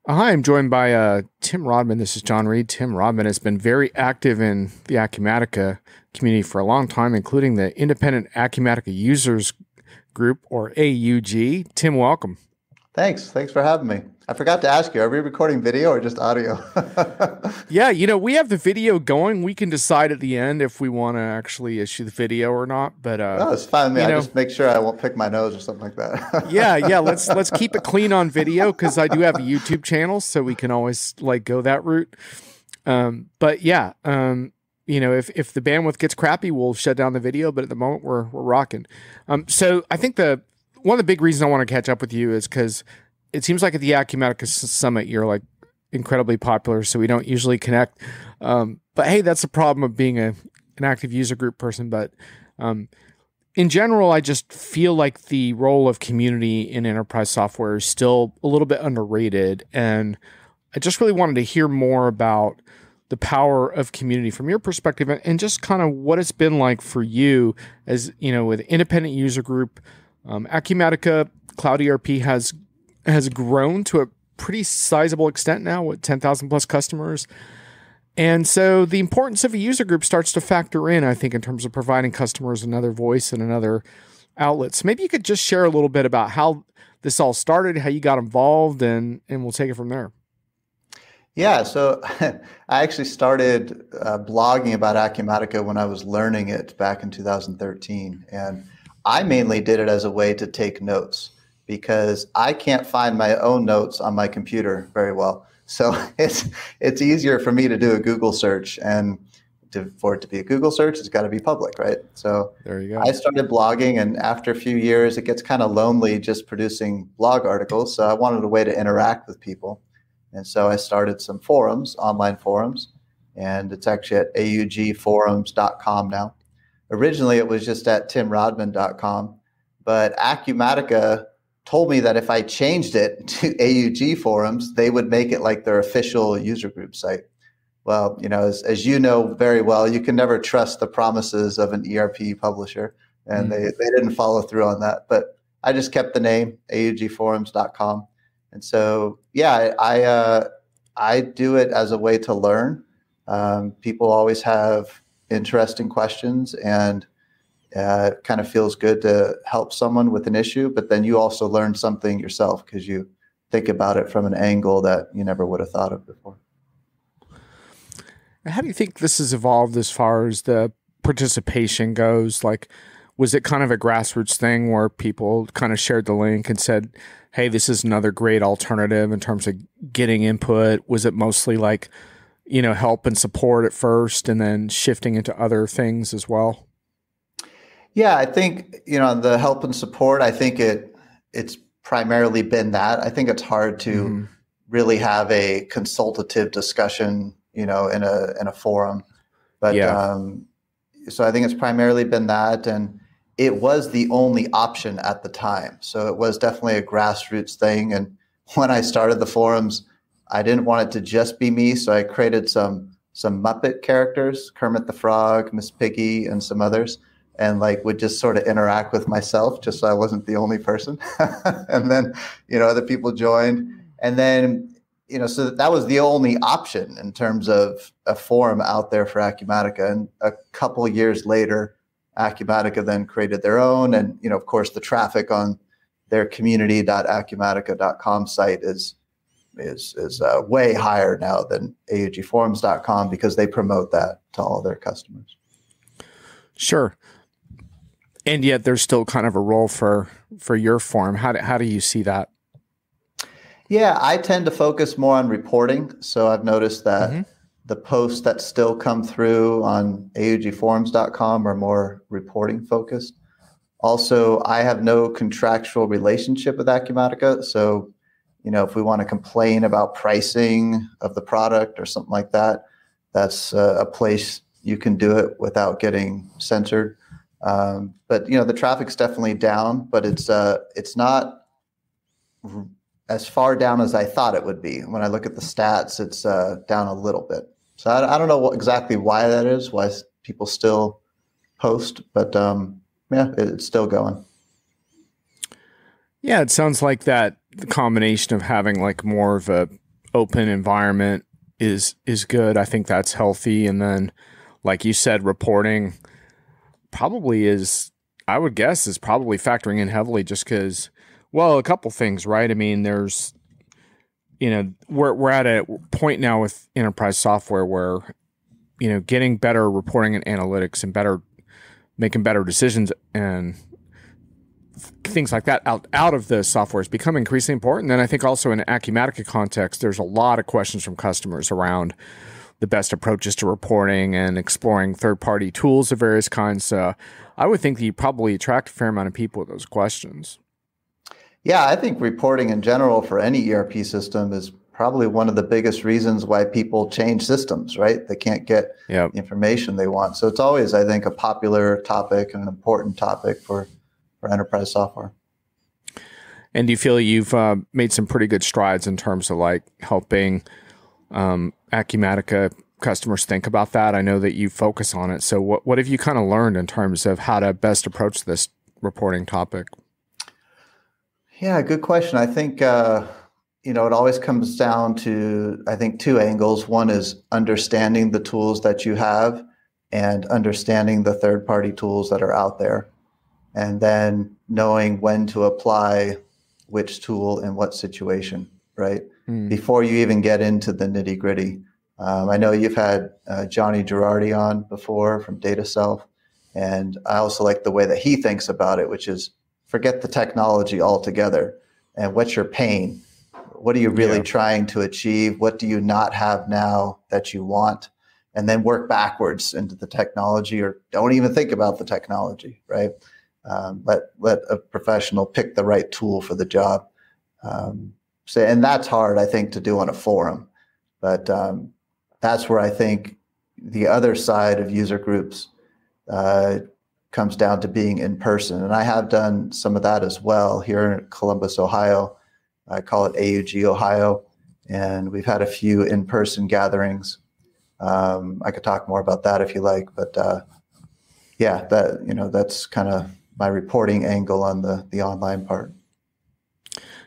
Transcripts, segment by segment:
Hi, I'm joined by Tim Rodman. This is John Reed. Tim Rodman has been very active in the Acumatica community for a long time, including the Independent Acumatica Users Group, or AUG. Tim, welcome. Thanks for having me. I forgot to ask you, are we recording video or just audio? Yeah, we have the video going. We can decide at the end if we want to actually issue the video or not. But No, it's fine with me. you I know, just make sure I won't pick my nose or something like yeah. that. Let's keep it clean on video because I do have a YouTube channel, so we can always go that route. But yeah, if the bandwidth gets crappy, we'll shut down the video. But at the moment, we're rocking. So I think the one of the big reasons I want to catch up with you is because it seems like at the Acumatica Summit, you're like incredibly popular. So we don't usually connect. But hey, that's the problem of being an active user group person. But in general, I just feel like the role of community in enterprise software is still a little bit underrated. And I just really wanted to hear more about the power of community from your perspective and just kind of what it's been like for you as, with independent user group. Acumatica Cloud ERP has grown to a pretty sizable extent now with 10,000 plus customers. And so the importance of a user group starts to factor in, I think, in terms of providing customers another voice and another outlet. So maybe you could just share a little bit about how this all started, how you got involved, and we'll take it from there. Yeah, so I actually started blogging about Acumatica when I was learning it back in 2013. And I mainly did it as a way to take notes because I can't find my own notes on my computer very well. So it's easier for me to do a Google search, and for it to be a Google search, it's got to be public, right? So There you go. I started blogging, and after a few years, it gets kind of lonely just producing blog articles. So I wanted a way to interact with people. And so I started some forums, online forums, and it's actually at augforums.com now. Originally, it was just at timrodman.com, but Acumatica told me that if I changed it to AUG forums, they would make it like their official user group site. Well, as you know very well, you can never trust the promises of an ERP publisher, and they didn't follow through on that. But I just kept the name, augforums.com. And so, yeah, I do it as a way to learn. People always have interesting questions, and it kind of feels good to help someone with an issue, but then you also learn something yourself because you think about it from an angle that you never would have thought of before. How do you think this has evolved as far as the participation goes? Like, was it kind of a grassroots thing where people kind of shared the link and said, hey, this is another great alternative in terms of getting input? Was it mostly like, help and support at first and then shifting into other things as well? Yeah, I think, the help and support, I think it's primarily been that. I think it's hard to really have a consultative discussion, in a forum. But Yeah. so I think it's primarily been that, and it was the only option at the time. So it was definitely a grassroots thing. And when I started the forums, I didn't want it to just be me. So I created some Muppet characters, Kermit the Frog, Miss Piggy, and some others, and would just sort of interact with myself just so I wasn't the only person. And then, other people joined. And then, so that was the only option in terms of a forum out there for Acumatica. And a couple of years later, Acumatica then created their own. And, of course, the traffic on their community.acumatica.com site is way higher now than augforums.com because they promote that to all their customers. Sure. And yet there's still kind of a role for your forum. How do you see that? Yeah, I tend to focus more on reporting. So I've noticed that the posts that still come through on augforums.com are more reporting focused. Also, I have no contractual relationship with Acumatica. So, if we want to complain about pricing of the product or something like that, that's a place you can do it without getting censored. But the traffic's definitely down, but it's not as far down as I thought it would be. When I look at the stats, it's down a little bit. So I don't know exactly why that is, why people still post, but yeah, it's still going. Yeah, it sounds like that the combination of having like more of a open environment is good. I think that's healthy. And then, like you said, reporting probably is, I would guess, is probably factoring in heavily just because, well, a couple things, right? I mean, there's, we're at a point now with enterprise software where, getting better reporting and analytics and making better decisions and things like that out of the software has become increasingly important. And then I think also in an Acumatica context, there's a lot of questions from customers around the best approaches to reporting and exploring third-party tools of various kinds. I would think that you probably attract a fair amount of people with those questions. Yeah, I think reporting in general for any ERP system is probably one of the biggest reasons why people change systems, right? They can't get the information they want. So it's always, I think, a popular topic and an important topic for enterprise software. And do you feel you've made some pretty good strides in terms of like helping Acumatica customers think about that? I know that you focus on it. So what have you kind of learned in terms of how to best approach this reporting topic? Yeah, good question. I think, it always comes down to, I think, two angles. One is understanding the tools that you have and understanding the third-party tools that are out there, and then knowing when to apply which tool in what situation, right? Before you even get into the nitty-gritty. I know you've had Johnny Girardi on before from DataSelf, and I also like the way that he thinks about it, which is forget the technology altogether and what's your pain? What are you really trying to achieve? What do you not have now that you want? And then work backwards into the technology, or don't even think about the technology, right? Let a professional pick the right tool for the job. And that's hard, I think, to do on a forum. But that's where I think the other side of user groups comes down to being in person. And I have done some of that as well here in Columbus, Ohio. I call it AUG Ohio. And we've had a few in-person gatherings. I could talk more about that if you like. But that's kind of my reporting angle on the online part.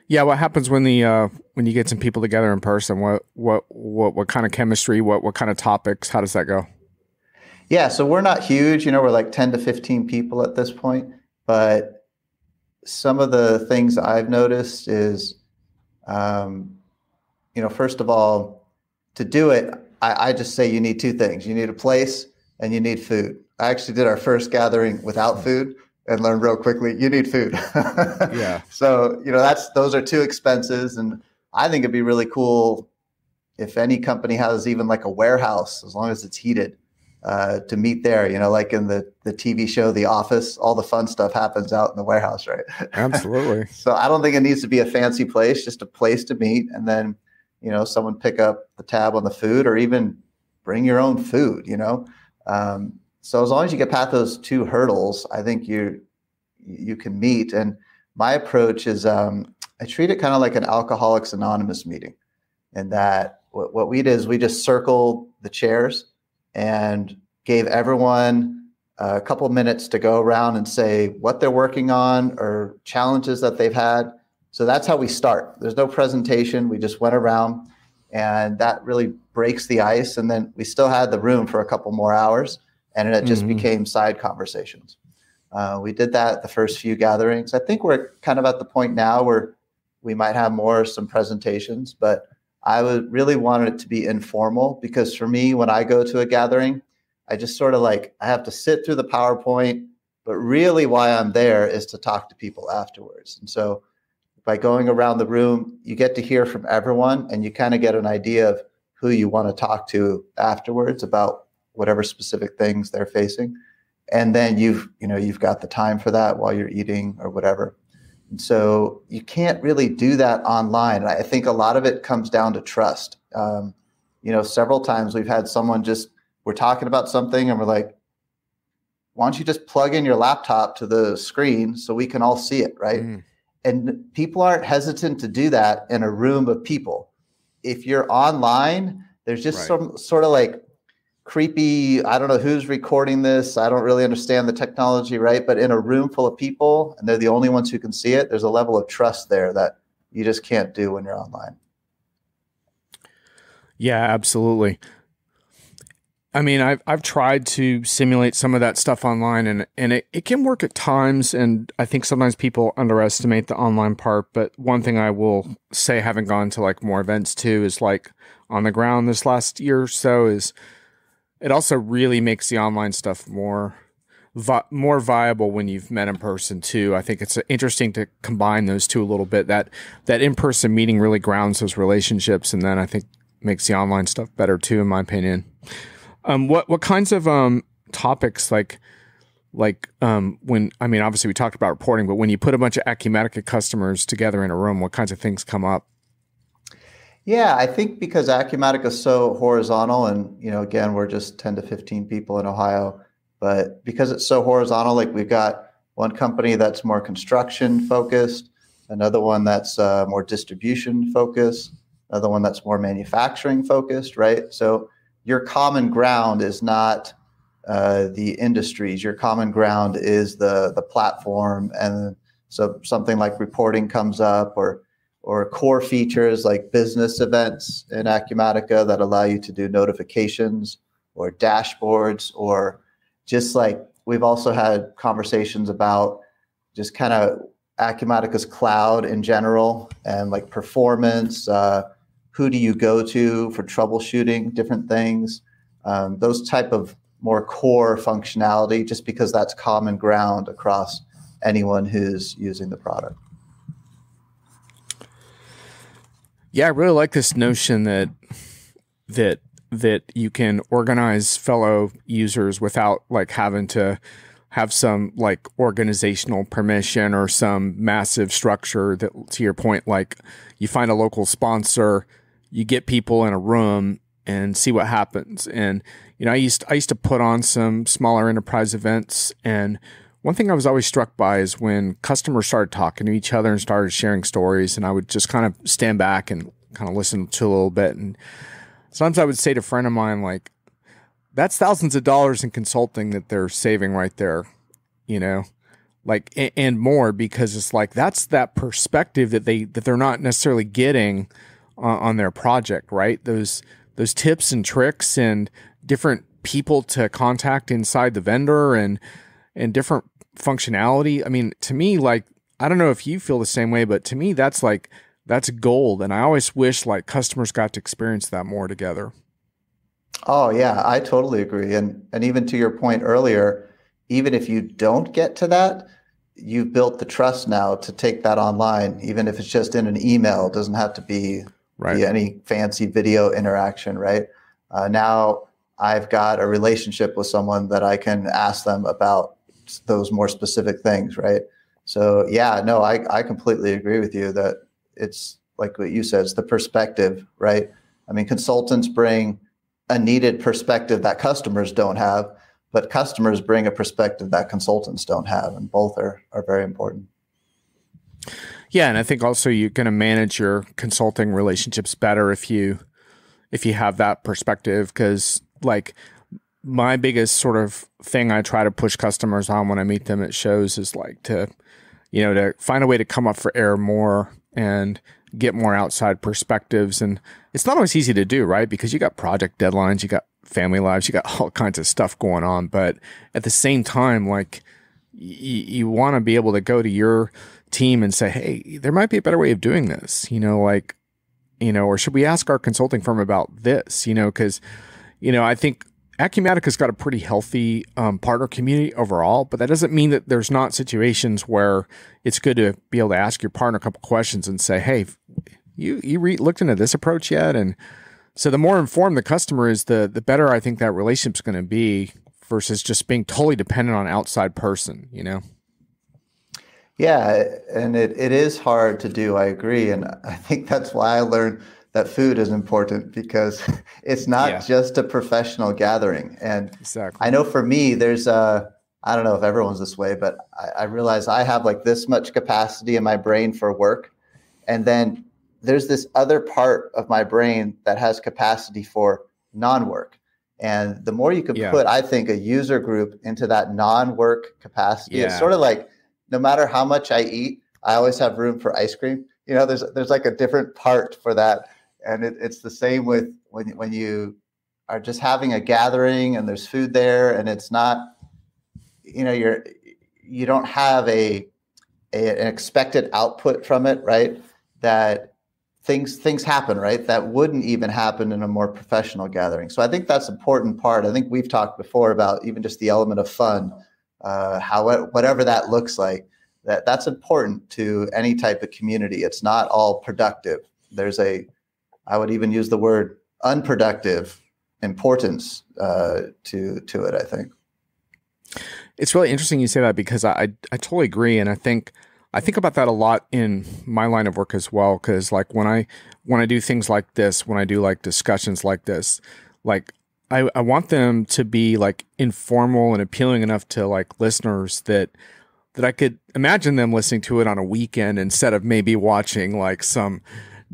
Yeah, what happens when you get some people together in person? What kind of chemistry? What kind of topics? How does that go? Yeah, so we're not huge. We're like 10 to 15 people at this point. But some of the things I've noticed is, first of all, to do it, I just say you need two things. You need a place and you need food. I actually did our first gathering without food and learned real quickly, you need food. Yeah. So, those are two expenses. And I think it'd be really cool if any company has even like a warehouse, as long as it's heated, to meet there, like in the TV show, The Office, all the fun stuff happens out in the warehouse, right? Absolutely. So I don't think it needs to be a fancy place, just a place to meet. And then, someone pick up the tab on the food, or even bring your own food, So as long as you get past those two hurdles, I think you can meet. And my approach is I treat it kind of like an Alcoholics Anonymous meeting, in that what we did is we just circled the chairs and gave everyone a couple minutes to go around and say what they're working on or challenges that they've had. So that's how we start. There's no presentation. We just went around, and that really breaks the ice. And then we still had the room for a couple more hours, and it just became side conversations. We did that the first few gatherings. I think we're kind of at the point now where we might have some presentations, but I would really want it to be informal, because for me, when I go to a gathering, I just sort of I have to sit through the PowerPoint, but really why I'm there is to talk to people afterwards. And so by going around the room, you get to hear from everyone, and you kind of get an idea of who you want to talk to afterwards about whatever specific things they're facing. And then you've got the time for that while you're eating or whatever. And so you can't really do that online. I think a lot of it comes down to trust. Several times we've had someone we're talking about something and we're like, why don't you just plug in your laptop to the screen so we can all see it, right? And people aren't hesitant to do that in a room of people. If you're online, there's just some sort of creepy, I don't know who's recording this. I don't really understand the technology, right? But in a room full of people, and they're the only ones who can see it, there's a level of trust there that you just can't do when you're online. Yeah, absolutely. I mean, I've tried to simulate some of that stuff online, and it can work at times. And I think sometimes people underestimate the online part. But one thing I will say, having gone to like more events too, is like on the ground this last year or so, is it also really makes the online stuff more viable when you've met in person too. I think it's interesting to combine those two a little bit. That in person meeting really grounds those relationships, and then I think makes the online stuff better too, in my opinion. What kinds of topics when, I mean, obviously we talked about reporting, but when you put a bunch of Acumatica customers together in a room, what kinds of things come up? Yeah, I think because Acumatica is so horizontal, and again, we're just 10 to 15 people in Ohio, but because it's so horizontal, like we've got one company that's more construction focused, another one that's more distribution focused, another one that's more manufacturing focused, right? So your common ground is not the industries. Your common ground is the platform, and so something like reporting comes up, or core features like business events in Acumatica that allow you to do notifications or dashboards, or just like we've also had conversations about just kind of Acumatica's cloud in general and like performance. Who do you go to for troubleshooting different things? Those type of more core functionality, just because that's common ground across anyone who's using the product. Yeah, I really like this notion that you can organize fellow users without like having to have some like organizational permission or some massive structure that, to your point, like you find a local sponsor, you get people in a room and see what happens. And, I used to put on some smaller enterprise events. And one thing I was always struck by is when customers started talking to each other and started sharing stories, and I would just kind of stand back and kind of listen to a little bit. And sometimes I would say to a friend of mine, like, that's thousands of dollars in consulting that they're saving right there, like, and more, because it's like, that's that perspective that they're not necessarily getting on their project, right? Those tips and tricks and different people to contact inside the vendor and different functionality. I mean, to me, like, I don't know if you feel the same way, but to me, that's gold. And I always wish like customers got to experience that more together. Oh yeah, I totally agree. And even to your point earlier, even if you don't get to that, you've built the trust now to take that online, even if it's just in an email. It doesn't have to be any fancy video interaction, right? Now I've got a relationship with someone that I can ask them about those more specific things, right? So yeah, no, I completely agree with you that it's like what you said, it's the perspective, right? I mean, consultants bring a needed perspective that customers don't have, but customers bring a perspective that consultants don't have, and both are very important. Yeah, and I think also you're going to manage your consulting relationships better if you have that perspective, because like my biggest sort of thing I try to push customers on when I meet them at shows is like to find a way to come up for air more and get more outside perspectives. And it's not always easy to do, right? Because you got project deadlines, you got family lives, you got all kinds of stuff going on. But at the same time, like you want to be able to go to your team and say, hey, there might be a better way of doing this, or should we ask our consulting firm about this, because, I think Acumatica's got a pretty healthy partner community overall, but that doesn't mean that there's not situations where it's good to be able to ask your partner a couple questions and say, hey, you looked into this approach yet? And so the more informed the customer is, the better I think that relationship's going to be versus just being totally dependent on an outside person, Yeah, and it is hard to do. I agree. And I think that's why I learned that food is important, because it's not just a professional gathering. And exactly. I know for me, there's I don't know if everyone's this way, but I realize I have like this much capacity in my brain for work. And then there's this other part of my brain that has capacity for non-work. And the more you can put, I think, a user group into that non-work capacity, it's sort of like, no matter how much I eat, I always have room for ice cream. There's like a different part for that And it's the same with when you are just having a gathering and there's food there, and it's not, you don't have an expected output from it, right? That things happen, right? That wouldn't even happen in a more professional gathering. So I think that's an important part. I think we've talked before about even just the element of fun, whatever that looks like, that's important to any type of community. It's not all productive. I would even use the word unproductive importance to it, I think. It's really interesting you say that, because I totally agree. And I think about that a lot in my line of work as well. Cause like when I do things like this, when I do like discussions like this, like I want them to be like informal and appealing enough to like listeners that I could imagine them listening to it on a weekend instead of maybe watching like some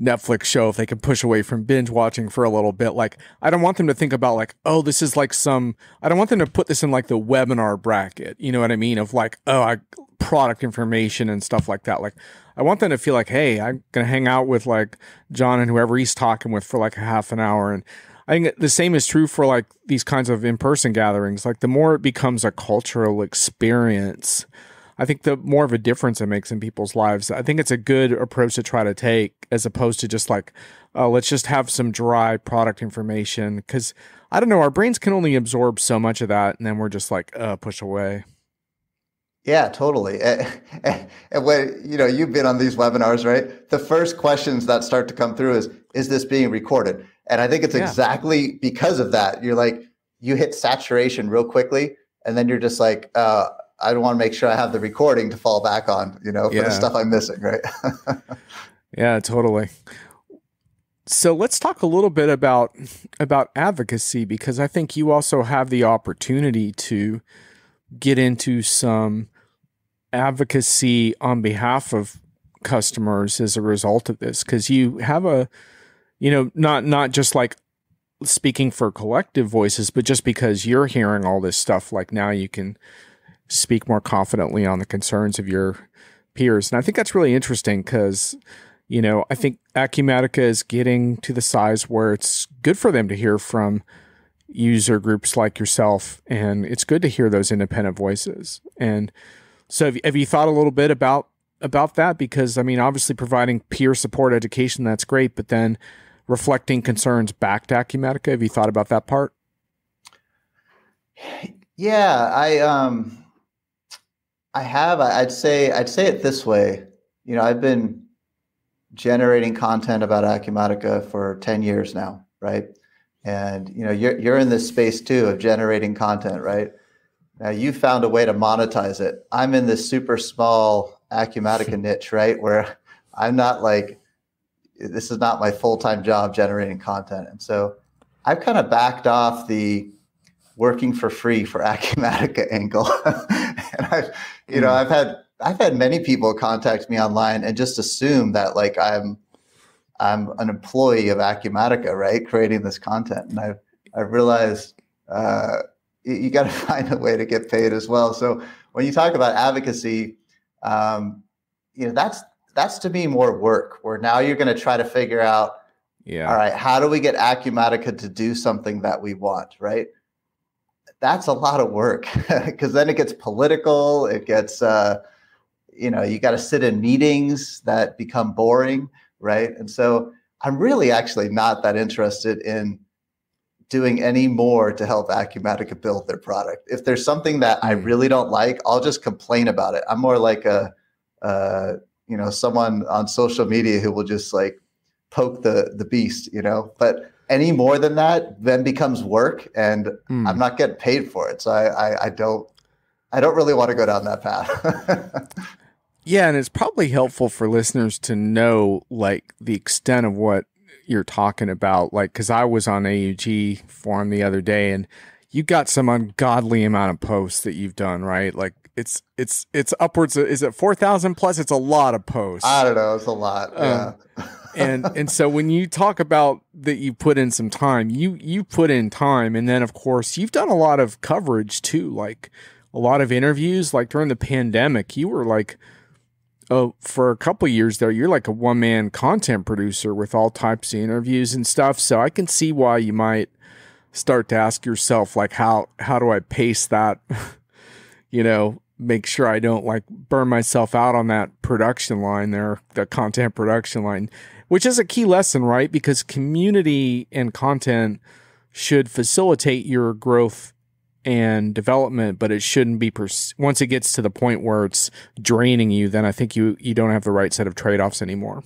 Netflix show, if they can push away from binge watching for a little bit. Like, I don't want them to think about like, oh, this is like I don't want them to put this in like the webinar bracket, you know what I mean? Of like, product information and stuff like that. Like, I want them to feel like, hey, I'm going to hang out with like John and whoever he's talking with for like a half an hour. And I think the same is true for like these kinds of in-person gatherings. Like, the more it becomes a cultural experience, I think the more of a difference it makes in people's lives. I think it's a good approach to try to take, as opposed to just like, let's just have some dry product information. Because I don't know, our brains can only absorb so much of that, and then we're just like, push away. Yeah, totally. And when you've been on these webinars, right? The first questions that start to come through is this being recorded? And I think it's exactly because of that. You're like, you hit saturation real quickly, and then you're just like, I want to make sure I have the recording to fall back on, for the stuff I'm missing, right? Yeah, totally. So let's talk a little bit about advocacy, because I think you also have the opportunity to get into some advocacy on behalf of customers as a result of this, because you have not just like speaking for collective voices, but just because you're hearing all this stuff, like now you can speak more confidently on the concerns of your peers. And I think that's really interesting because, I think Acumatica is getting to the size where it's good for them to hear from user groups like yourself. And it's good to hear those independent voices. And so have you thought a little bit about that? Because, I mean, obviously providing peer support education, that's great. But then reflecting concerns back to Acumatica, have you thought about that part? Yeah, I have. I'd say it this way. I've been generating content about Acumatica for 10 years now, right? And you're in this space too of generating content, right? Now you found a way to monetize it. I'm in this super small Acumatica niche, right? Where I'm not like, this is not my full-time job generating content. And so I've kind of backed off the working for free for Acumatica angle. And I've had many people contact me online and just assume that like I'm an employee of Acumatica, right? Creating this content. And I've realized you got to find a way to get paid as well. So when you talk about advocacy, that's to me more work, where now you're going to try to figure out, all right, how do we get Acumatica to do something that we want, right? That's a lot of work, because then it gets political. It gets, you got to sit in meetings that become boring, right? And so I'm really actually not that interested in doing any more to help Acumatica build their product. If there's something that I really don't like, I'll just complain about it. I'm more like someone on social media who will just like poke the beast, but any more than that then becomes work, and I'm not getting paid for it. So I don't really want to go down that path. Yeah. And it's probably helpful for listeners to know like the extent of what you're talking about. Like, cause I was on AUG forum the other day, and you got some ungodly amount of posts that you've done, right? Like it's upwards of, is it 4,000 plus? It's a lot of posts. I don't know. It's a lot. Yeah. And so when you talk about that, you put in some time, you put in time. And then of course you've done a lot of coverage too, like a lot of interviews, like during the pandemic, you were like Oh, for a couple of years there, you're like a one-man content producer with all types of interviews and stuff. So I can see why you might start to ask yourself, like, how do I pace that? Make sure I don't like burn myself out on that production line there, the content production line, which is a key lesson, right? Because community and content should facilitate your growth and development, but it shouldn't be once it gets to the point where it's draining you, then I think you don't have the right set of trade-offs anymore.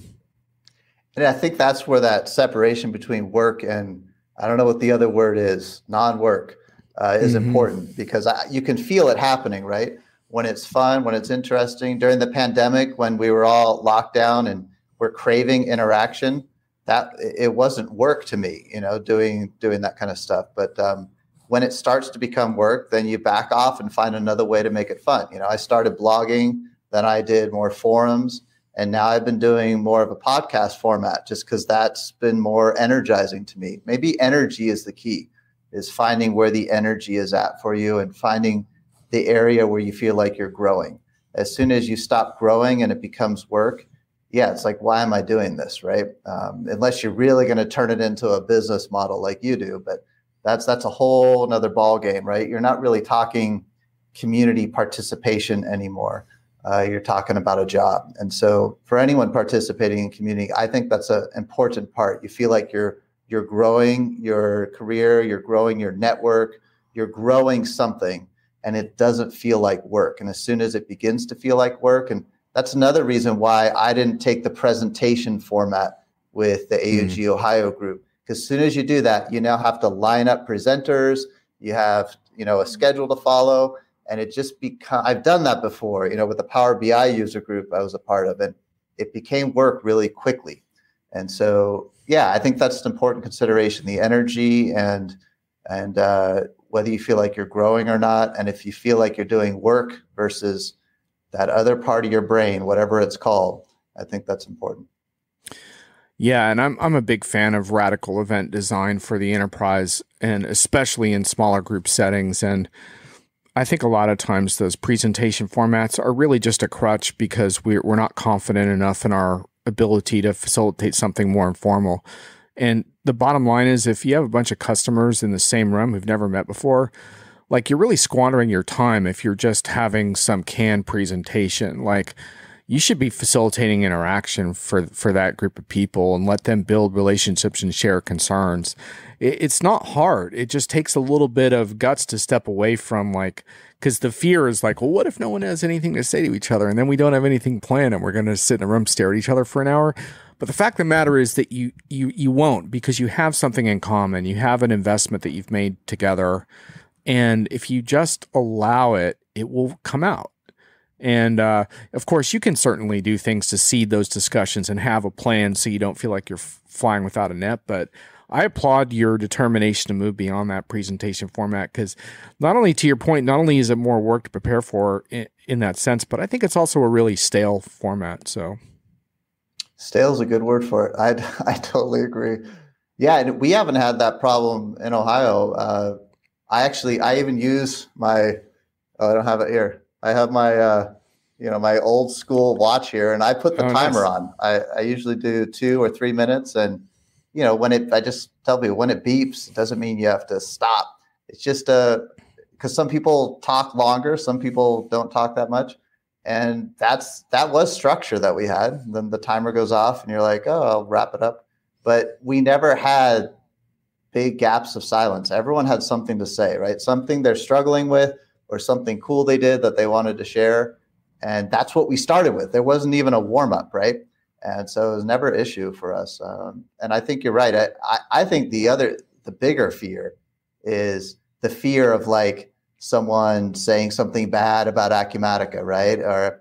And I think that's where that separation between work and, I don't know what the other word is, non-work, is important, because you can feel it happening, right? When it's fun, when it's interesting. During the pandemic, when we were all locked down and we're craving interaction, that it wasn't work to me, doing that kind of stuff. But when it starts to become work, then you back off and find another way to make it fun. I started blogging, then I did more forums, and now I've been doing more of a podcast format just because that's been more energizing to me. Maybe energy is the key, is finding where the energy is at for you and finding the area where you feel like you're growing. As soon as you stop growing and it becomes work, it's like, why am I doing this, right? Unless you're really going to turn it into a business model like you do, but that's a whole another ball game, right? You're not really talking community participation anymore. You're talking about a job. And so for anyone participating in community, I think that's an important part. You feel like you're growing your career, you're growing your network, you're growing something, and it doesn't feel like work. And as soon as it begins to feel like work, and that's another reason why I didn't take the presentation format with the AUG Ohio group. Because as soon as you do that, you now have to line up presenters, you have, a schedule to follow, and it just I've done that before, with the Power BI user group I was a part of, and it became work really quickly. And so, I think that's an important consideration, the energy and whether you feel like you're growing or not. And if you feel like you're doing work versus that other part of your brain, whatever it's called, I think that's important. Yeah, and I'm a big fan of radical event design for the enterprise, and especially in smaller group settings. And I think a lot of times those presentation formats are really just a crutch because we're not confident enough in our ability to facilitate something more informal. And the bottom line is, if you have a bunch of customers in the same room who've never met before, like, you're really squandering your time if you're just having some canned presentation. Like, you should be facilitating interaction for that group of people and let them build relationships and share concerns. It's not hard. It just takes a little bit of guts to step away from, because the fear is like, well, what if no one has anything to say to each other, and then we don't have anything planned and we're going to sit in a room, stare at each other for an hour? But the fact of the matter is that you won't, because you have something in common. You have an investment that you've made together. And if you just allow it, it will come out. And of course, you can certainly do things to seed those discussions and have a plan so you don't feel like you're flying without a net. But I applaud your determination to move beyond that presentation format, because not only, to your point, not only is it more work to prepare for in that sense, but I think it's also a really stale format. So stale is a good word for it. I totally agree. Yeah, and we haven't had that problem in Ohio. I even use I don't have it here. I have my, my old school watch here, and I put the timer on. I usually do 2 or 3 minutes. And, I just tell people, when it beeps, it doesn't mean you have to stop. It's just because some people talk longer, some people don't talk that much. And that was structure that we had. And then the timer goes off and you're like, oh, I'll wrap it up. But we never had big gaps of silence. Everyone had something to say, right? Something they're struggling with, or something cool they did that they wanted to share. And that's what we started with. There wasn't even a warm up, right? And so it was never an issue for us. And I think you're right. I think the bigger fear is the fear of someone saying something bad about Acumatica, right? Or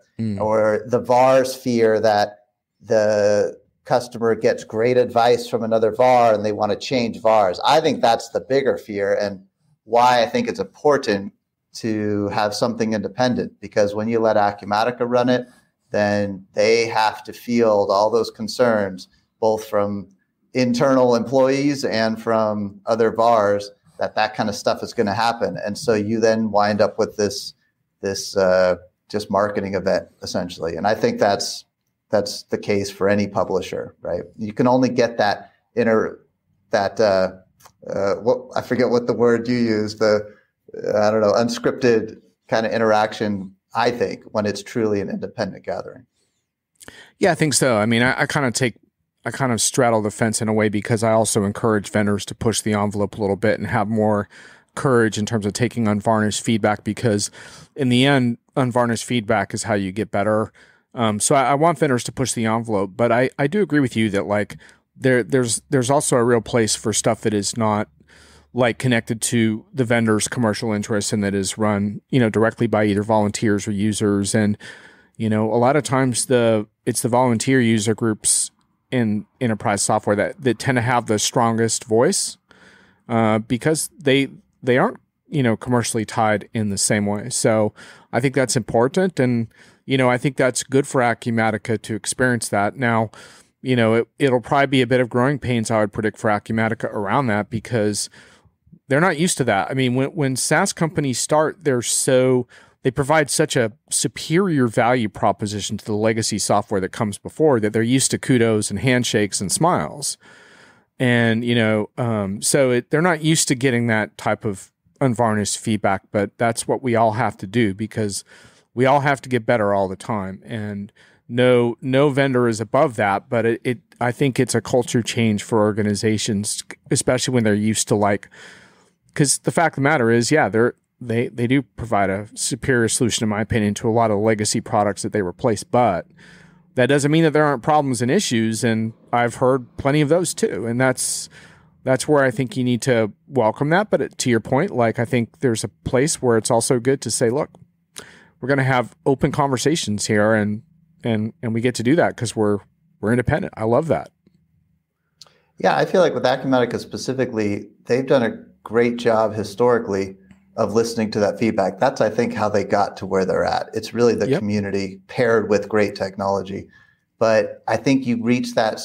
the VAR's fear that the customer gets great advice from another VAR and they want to change VARs. I think that's the bigger fear, and why I think it's important to have something independent, because when you let Acumatica run it, then they have to field all those concerns, both from internal employees and from other VARs, that kind of stuff is going to happen. And so you then wind up with this just marketing event essentially. And I think that's the case for any publisher, right? You can only get that I forget what the word you use, unscripted kind of interaction, I think, when it's truly an independent gathering. Yeah, I think so. I mean, I kind of straddle the fence in a way, because I also encourage vendors to push the envelope a little bit and have more courage in terms of taking unvarnished feedback, because in the end, unvarnished feedback is how you get better. So I want vendors to push the envelope, but I do agree with you that like there's also a real place for stuff that is not like connected to the vendor's commercial interests, and that is run, directly by either volunteers or users. And, a lot of times it's the volunteer user groups in enterprise software that tend to have the strongest voice, because they aren't, commercially tied in the same way. So I think that's important. And, I think that's good for Acumatica to experience that. Now, it'll probably be a bit of growing pains, I would predict, for Acumatica around that, because they're not used to that. I mean, when SaaS companies start, they provide such a superior value proposition to the legacy software that comes before, that they're used to kudos and handshakes and smiles. And, they're not used to getting that type of unvarnished feedback, but that's what we all have to do, because we all have to get better all the time. And no vendor is above that, but I think it's a culture change for organizations, especially when they're used to because the fact of the matter is, yeah, they do provide a superior solution, in my opinion, to a lot of legacy products that they replace, but that doesn't mean that there aren't problems and issues. And I've heard plenty of those too. And that's where I think you need to welcome that. But to your point, I think there's a place where it's also good to say, look, we're going to have open conversations here, and we get to do that because we're independent. I love that. Yeah, I feel like with Acumatica specifically, they've done a great job historically of listening to that feedback. That's, I think, how they got to where they're at. It's really the community paired with great technology. But I think you reach that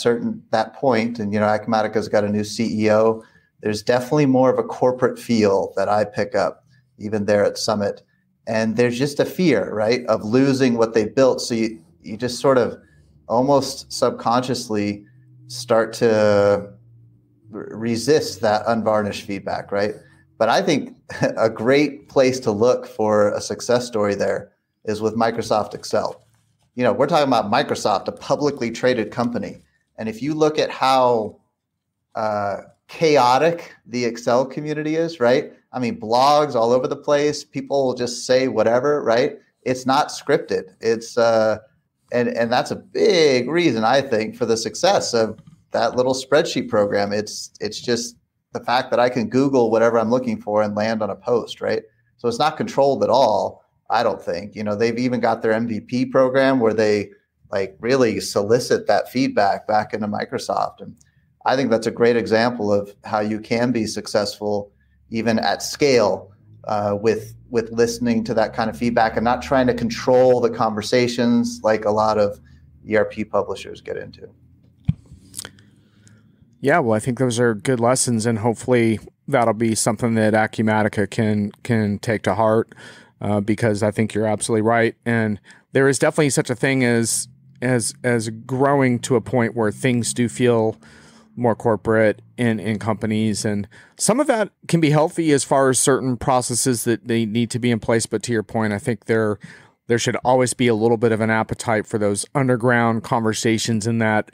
point, and Acumatica's got a new CEO. There's definitely more of a corporate feel that I pick up even there at Summit. And there's just a fear, right, of losing what they built. So you just sort of almost subconsciously start to resist that unvarnished feedback, right? But I think a great place to look for a success story there is with Microsoft Excel. We're talking about Microsoft, a publicly traded company. And if you look at how chaotic the Excel community is, right? I mean, blogs all over the place. People will just say whatever, right? It's not scripted. It's and that's a big reason, I think, for the success of that little spreadsheet program. It's just the fact that I can Google whatever I'm looking for and land on a post, right? So it's not controlled at all, I don't think. They've even got their MVP program where they really solicit that feedback back into Microsoft. And I think that's a great example of how you can be successful even at scale with listening to that kind of feedback and not trying to control the conversations like a lot of ERP publishers get into. Yeah, well, I think those are good lessons, and hopefully that'll be something that Acumatica can take to heart, because I think you're absolutely right. And there is definitely such a thing as growing to a point where things do feel more corporate in companies, and some of that can be healthy as far as certain processes that they need to be in place. But to your point, I think there should always be a little bit of an appetite for those underground conversations and that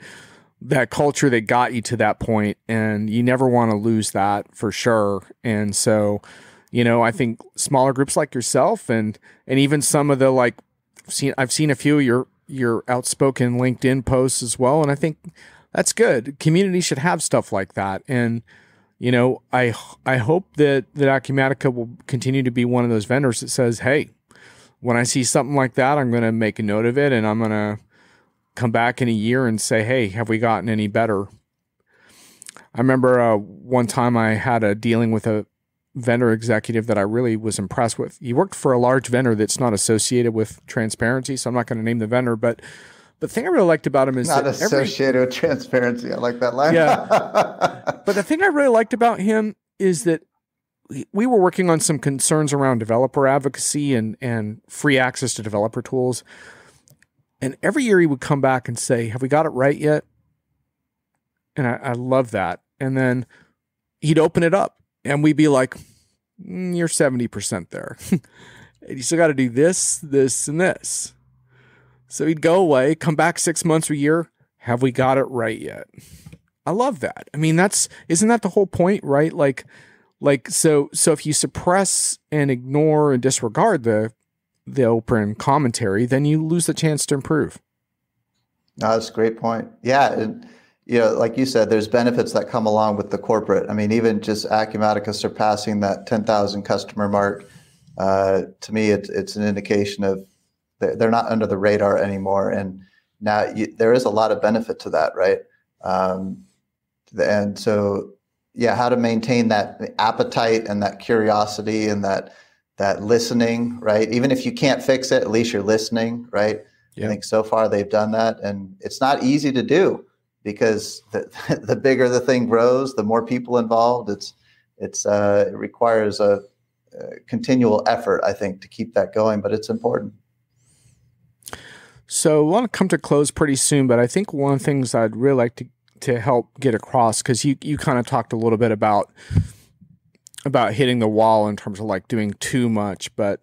culture that got you to that point, and you never want to lose that for sure. And so, I think smaller groups like yourself and even some of the I've seen a few of your outspoken LinkedIn posts as well, and I think that's good. Community should have stuff like that. And, I hope that Acumatica will continue to be one of those vendors that says, hey, when I see something like that, I'm going to make a note of it, and I'm going to come back in a year and say, hey, have we gotten any better? I remember one time I had a dealing with a vendor executive that I really was impressed with. He worked for a large vendor that's not associated with transparency, so I'm not going to name the vendor, but the thing I really liked about him is not associated with transparency. I like that line. Yeah. But the thing I really liked about him is that we were working on some concerns around developer advocacy and free access to developer tools. And every year he would come back and say, have we got it right yet? And I love that. And then he'd open it up and we'd be like, you're 70% there. And you still got to do this, this, and this. So he'd go away, come back 6 months or a year. Have we got it right yet? I love that. I mean, isn't that the whole point, right? So if you suppress and ignore and disregard the open commentary, then you lose the chance to improve. No, that's a great point. Yeah. And, like you said, there's benefits that come along with the corporate. I mean, even just Acumatica surpassing that 10,000 customer mark, to me, it's an indication of they're not under the radar anymore. And now there is a lot of benefit to that, right? And so, yeah, how to maintain that appetite and that curiosity and that listening, right? Even if you can't fix it, at least you're listening, right? Yeah. I think so far they've done that, and it's not easy to do because the bigger the thing grows, the more people involved. It requires a continual effort, I think, to keep that going, but it's important. So I want to come to close pretty soon, but I think one of the things I'd really like to help get across, because you kind of talked a little bit about hitting the wall in terms of like doing too much, but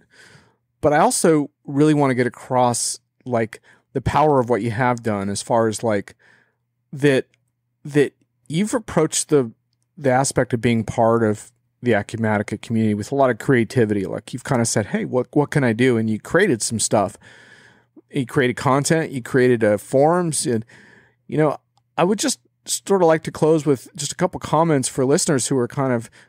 I also really want to get across like the power of what you have done, as far as like that you've approached the aspect of being part of the Acumatica community with a lot of creativity. Like you've kind of said, hey, what can I do? And you created some stuff. You created content, you created forums, and I would just sort of like to close with just a couple comments for listeners who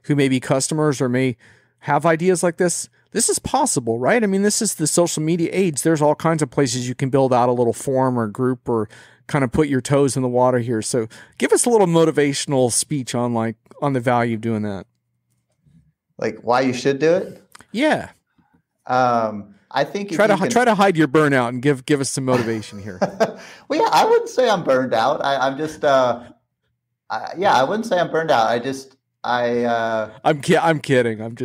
may be customers or may have ideas like this. This is possible, right? I mean, this is the social media age. There's all kinds of places you can build out a little forum or group or kind of put your toes in the water here. So give us a little motivational speech on the value of doing that. Like why you should do it? Yeah. I think try to hide your burnout and give us some motivation here. Well, yeah, I wouldn't say I'm burned out. I'm just, I wouldn't say I'm burned out. I'm kidding. I'm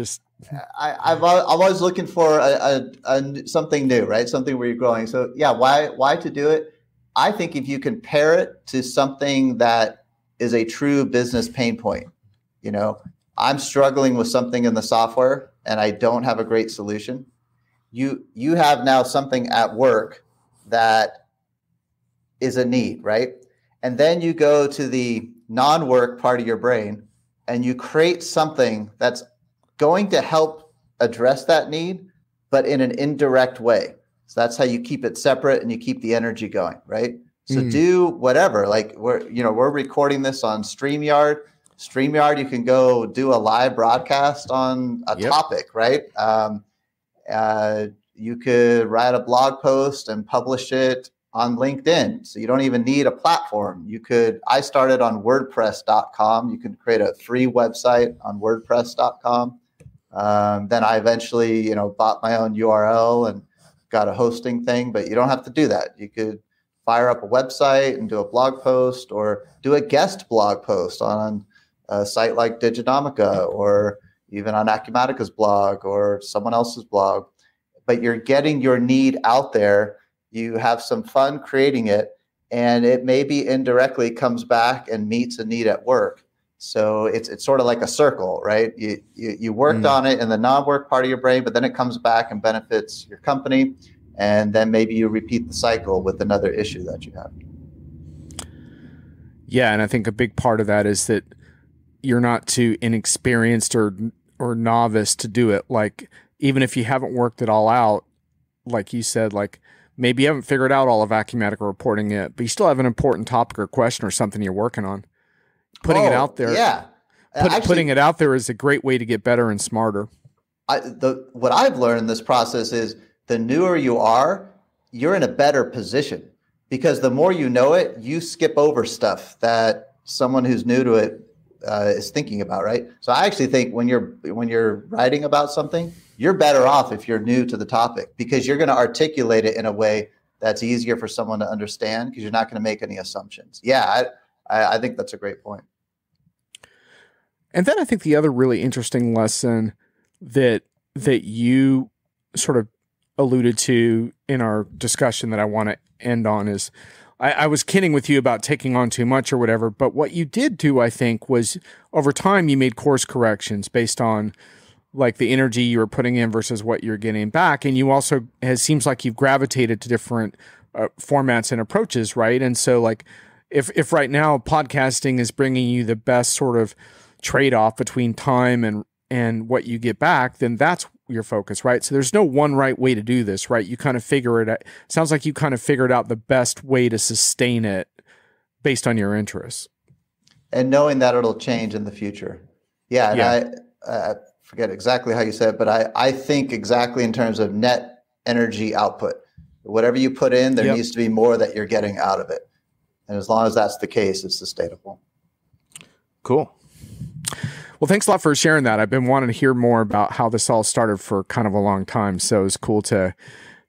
always looking for something new, right? Something where you're growing. So yeah, why to do it? I think if you compare it to something that is a true business pain point, I'm struggling with something in the software and I don't have a great solution. You have now something at work that is a need, right? And then you go to the non-work part of your brain and you create something that's going to help address that need, but in an indirect way. So that's how you keep it separate and you keep the energy going, right? So do whatever. Like we're recording this on StreamYard. StreamYard, you can go do a live broadcast on a topic, right? You could write a blog post and publish it on LinkedIn. So you don't even need a platform. I started on WordPress.com. You can create a free website on WordPress.com. Then I eventually, bought my own URL and got a hosting thing, but you don't have to do that. You could fire up a website and do a blog post or do a guest blog post on a site like Diginomica or even on Acumatica's blog or someone else's blog, but you're getting your need out there. You have some fun creating it, and it maybe indirectly comes back and meets a need at work. So it's sort of like a circle, right? You worked on it in the non-work part of your brain, but then it comes back and benefits your company, and then maybe you repeat the cycle with another issue that you have. Yeah, and I think a big part of that is that you're not too inexperienced or novice to do it. Like, even if you haven't worked it all out, like you said, like maybe you haven't figured out all of Acumatica reporting yet, but you still have an important topic or question or something you're working on. Putting it out there. Yeah. Putting it out there is a great way to get better and smarter. What I've learned in this process is the newer you are, you're in a better position because the more you know it, you skip over stuff that someone who's new to it is thinking about, right? So I actually think when you're writing about something, you're better off if you're new to the topic because you're going to articulate it in a way that's easier for someone to understand because you're not going to make any assumptions. Yeah, I think that's a great point. And then I think the other really interesting lesson that you sort of alluded to in our discussion that I want to end on is I was kidding with you about taking on too much or whatever, but what you did do, I think, was over time you made course corrections based on like the energy you were putting in versus what you're getting back. And you also, it seems like you've gravitated to different formats and approaches, right? And so like if right now podcasting is bringing you the best sort of trade-off between time and what you get back, then that's your focus, right? So there's no one right way to do this, right? You kind of figure it out. Sounds like you kind of figured out the best way to sustain it based on your interests. And knowing that it'll change in the future. Yeah. And I forget exactly how you said it, but I think exactly in terms of net energy output. Whatever you put in, there needs to be more that you're getting out of it. And as long as that's the case, it's sustainable. Cool. Well, thanks a lot for sharing that. I've been wanting to hear more about how this all started for kind of a long time. So it's cool to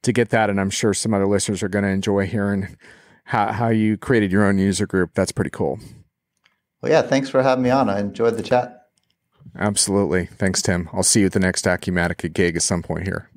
get that. And I'm sure some other listeners are going to enjoy hearing how you created your own user group. That's pretty cool. Well, yeah, thanks for having me on. I enjoyed the chat. Absolutely. Thanks, Tim. I'll see you at the next Acumatica gig at some point here.